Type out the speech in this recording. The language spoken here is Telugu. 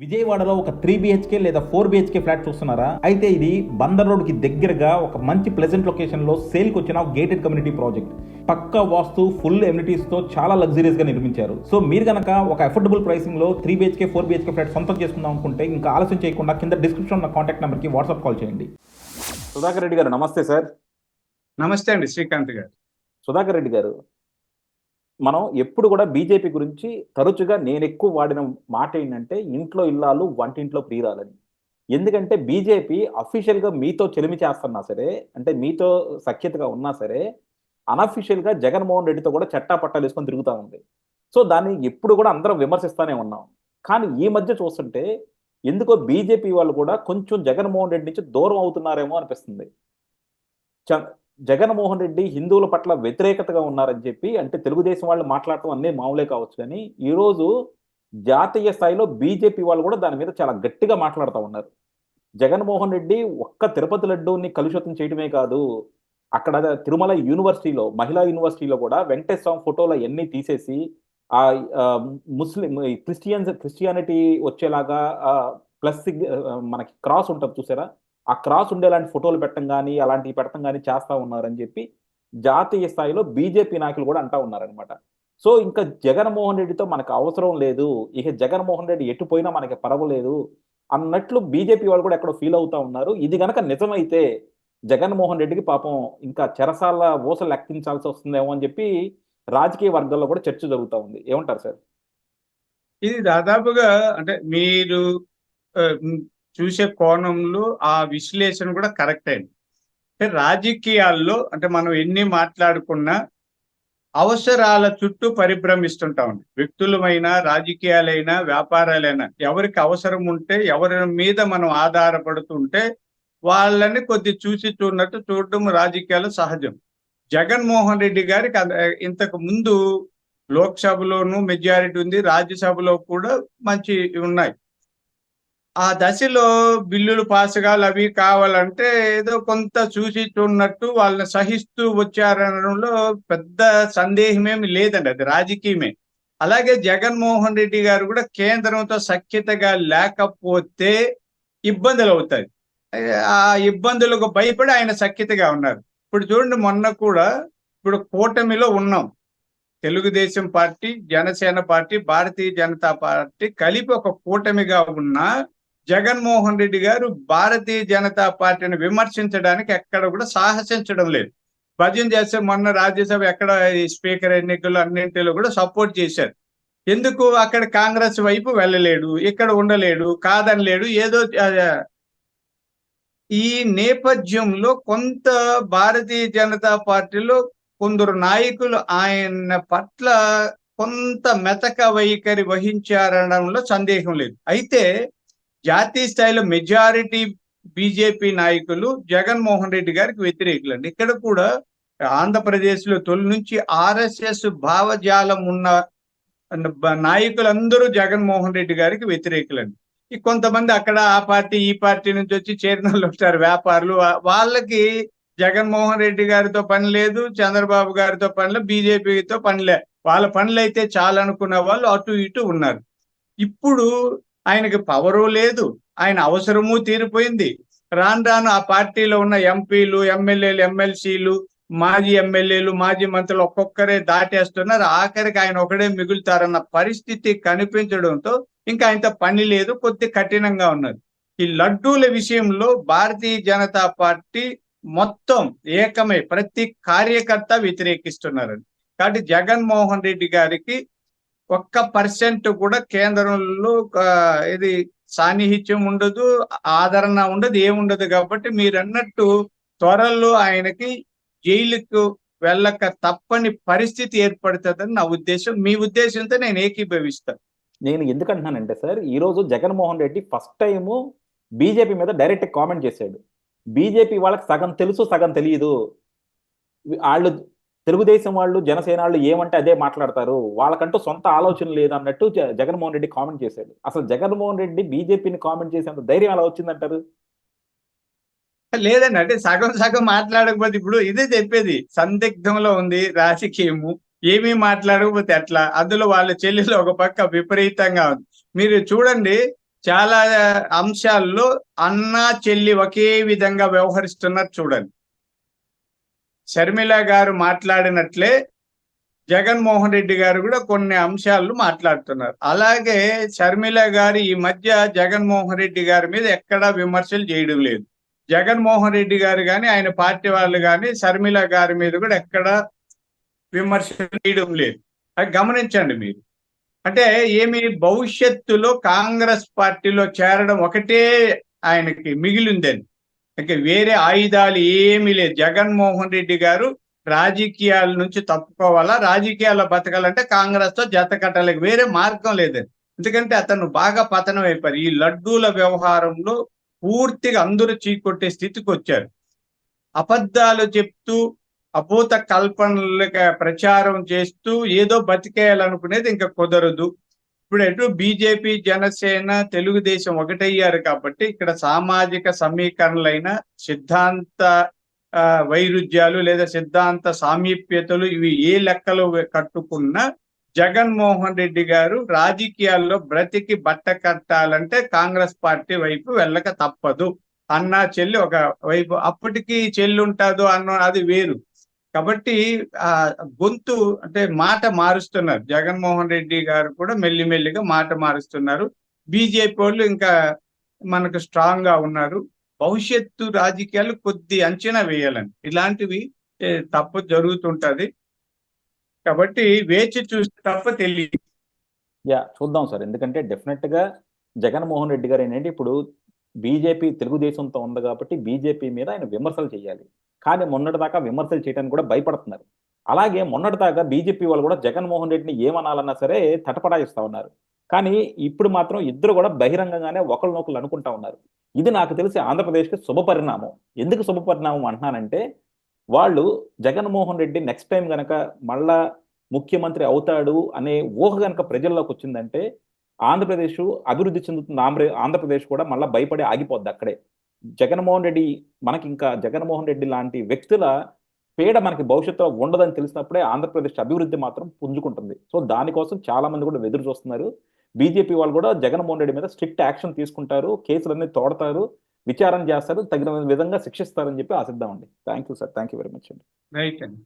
విజయవాడలో ఒక 3 BHK లేదా 4 BHK ఫ్లాట్ చూస్తున్నారా? అయితే ఇది బందర్ రోడ్ కి దగ్గరగా ఒక మంచి ప్లెజెంట్ లొకేషన్ లో సేల్ కి వచ్చిన గేటెడ్ కమ్యూనిటీ ప్రాజెక్ట్. పక్కా వాస్తు, ఫుల్ ఎమ్యూనిటీస్ తో చాలా లగ్జరీస్ గా నిర్మించారు. సో మీరు గనక ఒక అఫోర్డబుల్ ప్రైసింగ్ లో 3 BHK 4 BHK ఫ్లాట్ సొంతం చేసుకుందాం అనుకుంటే ఇంకా ఆలస్యం చేయకుండా కింద డిస్క్రిప్షన్ ఉన్న కాంటాక్ట్ నెంబర్ కి వాట్సాప్ కాల్ చేయండి. సుధాకర్ రెడ్డి గారు నమస్తే సార్. నమస్తే అండి శ్రీకాంత్ గారు. సుధాకర్ రెడ్డి గారు, మనం ఎప్పుడు కూడా బీజేపీ గురించి తరచుగా నేను ఎక్కువ వాడిన మాట ఏంటంటే ఇంట్లో ఇల్లాలు వంటింట్లో ప్రియురాలని. ఎందుకంటే బీజేపీ అఫీషియల్గా మీతో చెలిమి చేస్తున్నా సరే, అంటే మీతో సఖ్యతగా ఉన్నా సరే, అనఫీషియల్గా జగన్మోహన్ రెడ్డితో కూడా చట్టా పట్టాలు వేసుకొని తిరుగుతూ ఉంది. సో దాన్ని ఎప్పుడు కూడా అందరం విమర్శిస్తూనే ఉన్నాం. కానీ ఈ మధ్య చూస్తుంటే ఎందుకో బీజేపీ వాళ్ళు కూడా కొంచెం జగన్మోహన్ రెడ్డి నుంచి దూరం అవుతున్నారేమో అనిపిస్తుంది. జగన్మోహన్ రెడ్డి హిందువుల పట్ల వ్యతిరేకతగా ఉన్నారని చెప్పి, అంటే తెలుగుదేశం వాళ్ళు మాట్లాడటం అన్నీ మామూలే కావచ్చు, కానీ ఈరోజు జాతీయ స్థాయిలో బీజేపీ వాళ్ళు కూడా దాని మీద చాలా గట్టిగా మాట్లాడుతూ ఉన్నారు. జగన్మోహన్ రెడ్డి ఒక్క తిరుపతి లడ్డూని కలుషితం చేయడమే కాదు, అక్కడ తిరుమల యూనివర్సిటీలో, మహిళా యూనివర్సిటీలో కూడా వెంకటేశ్వర స్వామి ఫోటోలు అవన్నీ తీసేసి ఆ ముస్లిం క్రిస్టియానిటీ వచ్చేలాగా ప్లస్ మనకి క్రాస్ ఉంటుంది చూసారా, ఆ క్రాస్ ఉండేలాంటి ఫోటోలు పెట్టడం కానీ అలాంటివి పెట్టడం కానీ చేస్తా ఉన్నారని చెప్పి జాతీయ స్థాయిలో బీజేపీ నాయకులు కూడా అంటా ఉన్నారనమాట. సో ఇంకా జగన్మోహన్ రెడ్డితో మనకు అవసరం లేదు, ఇక జగన్మోహన్ రెడ్డి ఎటు పోయినా మనకి పర్వాలేదు అన్నట్లు బీజేపీ వాళ్ళు కూడా ఎక్కడో ఫీల్ అవుతా ఉన్నారు. ఇది గనక నిజమైతే జగన్మోహన్ రెడ్డికి పాపం ఇంకా చెరసాల ఊసలు లెక్కించాల్సి వస్తుందేమో అని చెప్పి రాజకీయ వర్గాల్లో కూడా చర్చ జరుగుతూ ఉంది. ఏమంటారు సార్? ఇది దాదాపుగా అంటే మీరు చూసే కోణంలో ఆ విశ్లేషణ కూడా కరెక్ట్ అయింది. అంటే రాజకీయాల్లో అంటే మనం ఎన్ని మాట్లాడుకున్నా అవసరాల చుట్టూ పరిభ్రమిస్తుంటా ఉంది. వ్యక్తులమైనా, రాజకీయాలైనా, వ్యాపారాలైనా ఎవరికి అవసరం ఉంటే, ఎవరి మీద మనం ఆధారపడుతుంటే వాళ్ళని కొద్ది చూసి చూడనట్టు చూడడం రాజకీయాలు సహజం. జగన్మోహన్ రెడ్డి గారికి ఇంతకు ముందు లోక్సభలోనూ మెజారిటీ ఉంది, రాజ్యసభలో కూడా మంచి ఉన్నాయి. ఆ దశలో బిల్లులు పాసుగాలు అవి కావాలంటే ఏదో కొంత చూసి చూడనట్టు వాళ్ళని సహిస్తూ వచ్చారనడంలో పెద్ద సందేహమేమి లేదండి, అది రాజకీయమే. అలాగే జగన్మోహన్ రెడ్డి గారు కూడా కేంద్రంతో సఖ్యతగా లేకపోతే ఇబ్బందులు అవుతాయి. ఆ ఇబ్బందులకు భయపడి ఆయన సఖ్యతగా ఉన్నారు. ఇప్పుడు చూడండి, మొన్న కూడా ఇప్పుడు కూటమిలో ఉన్నాం, Telugu Desam party, Janasena party, Bharatiya Janata party కలిపి ఒక కూటమిగా ఉన్న జగన్మోహన్ రెడ్డి గారు భారతీయ జనతా పార్టీని విమర్శించడానికి ఎక్కడ కూడా సాహసించడం లేదు. భజన చేస్తే మొన్న రాజ్యసభ ఎక్కడ స్పీకర్ ఎన్నికలు అన్నింటిలో కూడా సపోర్ట్ చేశారు. ఎందుకు అక్కడ కాంగ్రెస్ వైపు వెళ్ళలేడు, ఇక్కడ ఉండలేడు, కాదనలేడు. ఏదో ఈ నేపథ్యంలో కొంత భారతీయ జనతా పార్టీలో కొందరు నాయకులు ఆయన పట్ల కొంత మెతక వైఖరి వహించారనడంలో సందేహం లేదు. అయితే జాతీయ స్థాయిలో మెజారిటీ బీజేపీ నాయకులు జగన్మోహన్ రెడ్డి గారికి వ్యతిరేకులండి. ఇక్కడ కూడా ఆంధ్రప్రదేశ్ లో తొలి నుంచి ఆర్ఎస్ఎస్ భావజాలం ఉన్న నాయకులందరూ జగన్మోహన్ రెడ్డి గారికి వ్యతిరేకులండి. కొంతమంది అక్కడ ఆ పార్టీ ఈ పార్టీ నుంచి వచ్చి చేరిన వాళ్ళు ఉంటారు, వ్యాపారులు. వాళ్ళకి జగన్మోహన్ రెడ్డి గారితో పని లేదు, చంద్రబాబు గారితో పని లేదు, బీజేపీతో పనిలే, వాళ్ళ పనులు అయితే చాలనుకున్న వాళ్ళు అటు ఇటు ఉన్నారు. ఇప్పుడు ఆయనకి పవరు లేదు, ఆయన అవసరము తీరిపోయింది. రాను రాను ఆ పార్టీలో ఉన్న ఎంపీలు, ఎమ్మెల్యేలు, ఎమ్మెల్సీలు, మాజీ ఎమ్మెల్యేలు, మాజీ మంత్రులు ఒక్కొక్కరే దాటేస్తున్నారు. ఆఖరికి ఆయన ఒకడే మిగులుతారన్న పరిస్థితి కనిపించడంతో ఇంకా ఆయనతో పని లేదు, కొద్ది కఠినంగా ఉన్నది. ఈ లడ్డూల విషయంలో భారతీయ జనతా పార్టీ మొత్తం ఏకమై ప్రతి కార్యకర్త వ్యతిరేకిస్తున్నారండి. కాబట్టి జగన్మోహన్ రెడ్డి గారికి 1% కూడా కేంద్రంలో ఇది సాన్నిహిత్యం ఉండదు, ఆదరణ ఉండదు, ఏముండదు. కాబట్టి మీరు అన్నట్టు త్వరలో ఆయనకి జైలుకు వెళ్ళక తప్పని పరిస్థితి ఏర్పడుతుందని నా ఉద్దేశం. మీ ఉద్దేశంతో నేను ఏకీభవిస్తాను. నేను ఎందుకంటున్నానంటే సార్, ఈరోజు Jaganmohan Reddy first time BJP మీద డైరెక్ట్ కామెంట్ చేశాడు. బీజేపీ వాళ్ళకి సగం తెలుసు, సగం తెలియదు. వాళ్ళు తెలుగుదేశం వాళ్ళు, జనసేన వాళ్ళు ఏమంటే అదే మాట్లాడతారు, వాళ్ళకంటూ సొంత ఆలోచన లేదు అన్నట్టు జగన్మోహన్ రెడ్డి కామెంట్ చేశాడు. అసలు జగన్మోహన్ రెడ్డి బీజేపీని కామెంట్ చేసేంత ధైర్యం ఎలా వచ్చిందంటారు? లేదండి, అంటే సగం సగం మాట్లాడకపోతే ఇప్పుడు ఇదే చెప్పేది, సందిగ్ధంలో ఉంది రాజకీయము, ఏమీ మాట్లాడకపోతే ఎట్లా. అందులో వాళ్ళ చెల్లెలు ఒక పక్క విపరీతంగా ఉంది. మీరు చూడండి, చాలా అంశాల్లో అన్న చెల్లి ఒకే విధంగా వ్యవహరిస్తున్నారు చూడండి. షర్మిల గారు మాట్లాడినట్లే జగన్మోహన్ రెడ్డి గారు కూడా కొన్ని అంశాలు మాట్లాడుతున్నారు. అలాగే షర్మిల గారు ఈ మధ్య జగన్మోహన్ రెడ్డి గారి మీద ఎక్కడా విమర్శలు చేయడం లేదు. జగన్మోహన్ రెడ్డి గారు కానీ ఆయన పార్టీ వాళ్ళు కానీ షర్మిల గారి మీద కూడా ఎక్కడా విమర్శలు చేయడం లేదు. అది గమనించండి మీరు. అంటే ఏమి భవిష్యత్తులో కాంగ్రెస్ పార్టీలో చేరడం ఒకటే ఆయనకి మిగిలిందని, ఇంకా వేరే ఆయుధాలు ఏమీ లేదు. జగన్మోహన్ రెడ్డి గారు రాజకీయాల నుంచి తప్పుకోవాలా, రాజకీయాల్లో బతకాలంటే కాంగ్రెస్ తో జత కట్టాలి, వేరే మార్గం లేదండి. ఎందుకంటే అతను బాగా పతనం అయిపోయారు. ఈ లడ్డూల వ్యవహారంలో పూర్తిగా అందరూ చీకొట్టే స్థితికి వచ్చారు. అబద్ధాలు చెప్తూ అభూత కల్పనలుగా ప్రచారం చేస్తూ ఏదో బతికేయాలనుకునేది ఇంకా కుదరదు. ఇప్పుడు ఎటు బీజేపీ, జనసేన, తెలుగుదేశం ఒకటయ్యారు కాబట్టి ఇక్కడ సామాజిక సమీకరణలైన సిద్ధాంత వైరుధ్యాలు లేదా సిద్ధాంత సామీప్యతలు ఇవి ఏ లెక్కలు కట్టుకున్నా జగన్మోహన్ రెడ్డి గారు రాజకీయాల్లో బ్రతికి బట్ట కట్టాలంటే కాంగ్రెస్ పార్టీ వైపు వెళ్ళక తప్పదు. అన్నా చెల్లి ఒక వైపు, అప్పటికి చెల్లి ఉంటాదో అన్న అది వేరు. కాబట్టి ఆ గొంతు అంటే మాట మారుస్తున్నారు. జగన్మోహన్ రెడ్డి గారు కూడా మెల్లిమెల్లిగా మాట మారుస్తున్నారు. బీజేపీ వాళ్ళు ఇంకా మనకు స్ట్రాంగ్ గా ఉన్నారు. భవిష్యత్తు రాజకీయాలు కొద్ది అంచనా వేయాలండి. ఇలాంటివి తప్పు జరుగుతుంటది. కాబట్టి వేచి చూస్తే తప్ప తెలియదు. చూద్దాం సార్. ఎందుకంటే డెఫినెట్ గా జగన్మోహన్ రెడ్డి గారు ఏంటంటే ఇప్పుడు బీజేపీ తెలుగుదేశంతో ఉంది కాబట్టి బీజేపీ మీద ఆయన విమర్శలు చేయాలి. కానీ మొన్నటిదాకా విమర్శలు చేయడానికి కూడా భయపడుతున్నారు. అలాగే మొన్నటిదాకా బీజేపీ వాళ్ళు కూడా జగన్మోహన్ రెడ్డిని ఏమనాలన్నా సరే తటపడాయిస్తా ఉన్నారు. కానీ ఇప్పుడు మాత్రం ఇద్దరు కూడా బహిరంగంగానే ఒకరినొకరు అనుకుంటా ఉన్నారు. ఇది నాకు తెలిసి ఆంధ్రప్రదేశ్కి శుభపరిణామం. ఎందుకు శుభపరిణామం అంటున్నానంటే వాళ్ళు జగన్మోహన్ రెడ్డి నెక్స్ట్ టైం గనక మళ్ళా ముఖ్యమంత్రి అవుతాడు అనే ఊహ గనక ప్రజల్లోకి వచ్చిందంటే ఆంధ్రప్రదేశ్ అభివృద్ధి చెందుతున్న ఆంధ్రప్రదేశ్ కూడా మళ్ళీ భయపడి ఆగిపోద్ది అక్కడే. జగన్మోహన్ రెడ్డి మనకి ఇంకా జగన్మోహన్ రెడ్డి లాంటి వ్యక్తుల పీడ మనకి భవిష్యత్తులో ఉండదని తెలిసినప్పుడే ఆంధ్రప్రదేశ్ అభివృద్ధి మాత్రం పుంజుకుంటుంది. సో దానికోసం చాలా మంది కూడా ఎదురు చూస్తున్నారు. బీజేపీ వాళ్ళు కూడా జగన్మోహన్ రెడ్డి మీద స్ట్రిక్ట్ యాక్షన్ తీసుకుంటారు, కేసులన్నీ తోడతారు, విచారణ చేస్తారు, తగిన విధంగా శిక్షిస్తారని చెప్పి ఆశిద్దామండి. Thank you sir. Thank you very much అండి. రైట్ అండి.